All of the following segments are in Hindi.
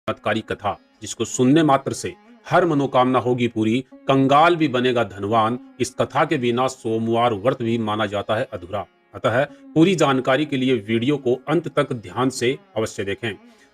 चमत्कारी कथा जिसको सुनने मात्र से हर मनोकामना होगी पूरी, कंगाल भी बनेगा धनवान। इस कथा के बिना सोमवार व्रत भी माना जाता है अधूरा। अतः पूरी जानकारी के लिए वीडियो को अंत तक ध्यान से अवश्य देखें।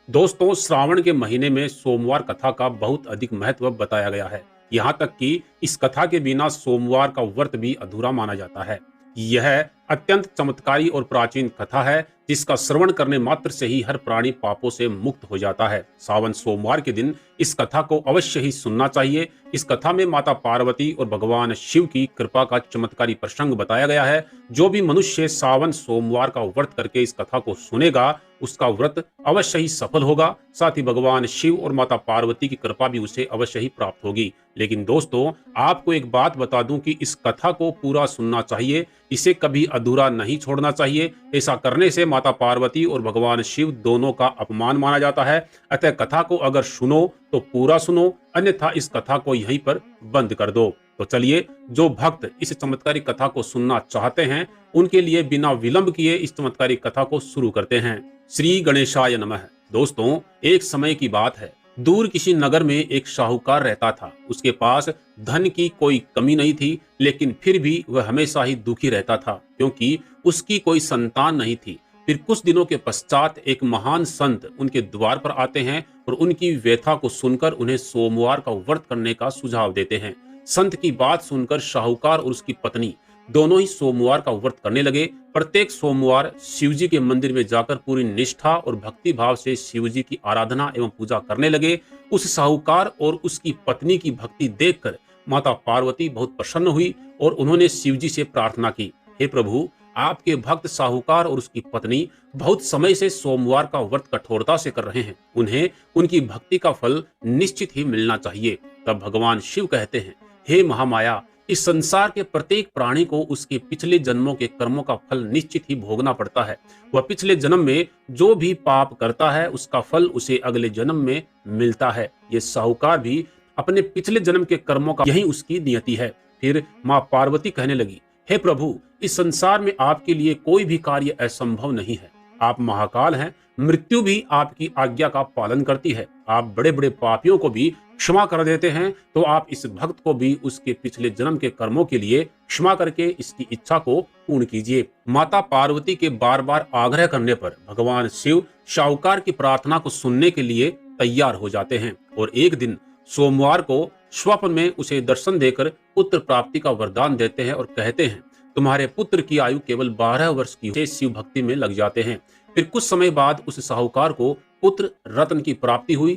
दोस्तों, श्रावण के महीने में सोमवार कथा का बहुत अधिक महत्व बताया गया है। यहाँ तक कि इस कथा के बिना सोमवार का व्रत भी अधूरा माना जाता है। यह अत्यंत चमत्कारी और प्राचीन कथा है जिसका श्रवण करने मात्र से ही हर प्राणी पापों से मुक्त हो जाता है। सावन सोमवार के दिन इस कथा को अवश्य ही सुनना चाहिए। इस कथा में माता पार्वती और भगवान शिव की कृपा का चमत्कारी प्रसंग बताया गया है। जो भी मनुष्य सावन सोमवार का व्रत करके इस कथा को सुनेगा उसका व्रत अवश्य ही सफल होगा। साथ ही भगवान शिव और माता पार्वती की कृपा भी उसे अवश्य ही प्राप्त होगी। लेकिन दोस्तों, आपको एक बात बता दूं कि इस कथा को पूरा सुनना चाहिए, इसे कभी अधूरा नहीं छोड़ना चाहिए। ऐसा करने से माता पार्वती और भगवान शिव दोनों का अपमान माना जाता है। अतः कथा को अगर सुनो तो पूरा सुनो, अन्यथा इस कथा को यहीं पर बंद कर दो। तो चलिए, जो भक्त इस चमत्कारी कथा को सुनना चाहते हैं उनके लिए बिना विलंब किए इस चमत्कारी कथा को शुरू करते हैं। श्री गणेशाय नमः। दोस्तों, एक समय की बात है, दूर किसी नगर में एक साहूकार रहता था। उसके पास धन की कोई कमी नहीं थी, लेकिन फिर भी वह हमेशा ही दुखी रहता था क्योंकि उसकी कोई संतान नहीं थी। फिर कुछ दिनों के पश्चात एक महान संत उनके द्वार पर आते हैं और उनकी व्यथा को सुनकर उन्हें सोमवार का व्रत करने का सुझाव देते हैं। संत की बात सुनकर साहूकार और उसकी पत्नी दोनों ही सोमवार का व्रत करने लगे। प्रत्येक सोमवार शिवजी के मंदिर में जाकर पूरी निष्ठा और भक्ति भाव से शिवजी की आराधना एवं पूजा करने लगे। उस साहूकार और उसकी पत्नी की भक्ति देखकर माता पार्वती बहुत प्रसन्न हुई और उन्होंने शिवजी से प्रार्थना की, हे प्रभु, आपके भक्त साहूकार और उसकी पत्नी बहुत समय से सोमवार का व्रत कठोरता से कर रहे हैं, उन्हें उनकी भक्ति का फल निश्चित ही मिलना चाहिए। तब भगवान शिव कहते हैं, हे महामाया, इस संसार के प्रत्येक प्राणी को उसके पिछले जन्मों के कर्मों का फल निश्चित ही भोगना पड़ता है। वह पिछले जन्म में जो भी पाप करता है उसका फल उसे अगले जन्म में मिलता है। ये साहूकार भी अपने पिछले जन्म के कर्मों का यही उसकी नियति है। फिर माँ पार्वती कहने लगी, हे प्रभु, इस संसार में आपके लिए कोई भी कार्य असंभव नहीं है। आप महाकाल हैं, मृत्यु भी आपकी आज्ञा का पालन करती है। आप बड़े बड़े पापियों को भी क्षमा कर देते हैं, तो आप इस भक्त को भी उसके पिछले जन्म के कर्मों के लिए क्षमा करके इसकी इच्छा को पूर्ण कीजिए। माता पार्वती के बार बार आग्रह करने पर भगवान शिव साहूकार की प्रार्थना को सुनने के लिए तैयार हो जाते हैं और एक दिन सोमवार को स्वप्न में उसे दर्शन देकर पुत्र प्राप्ति का वरदान देते हैं और कहते हैं, तुम्हारे पुत्र की आयु केवल 12 वर्ष की से शिव भक्ति में लग जाते हैं। फिर कुछ समय बाद उस साहूकार को पुत्र रत्न की प्राप्ति हुई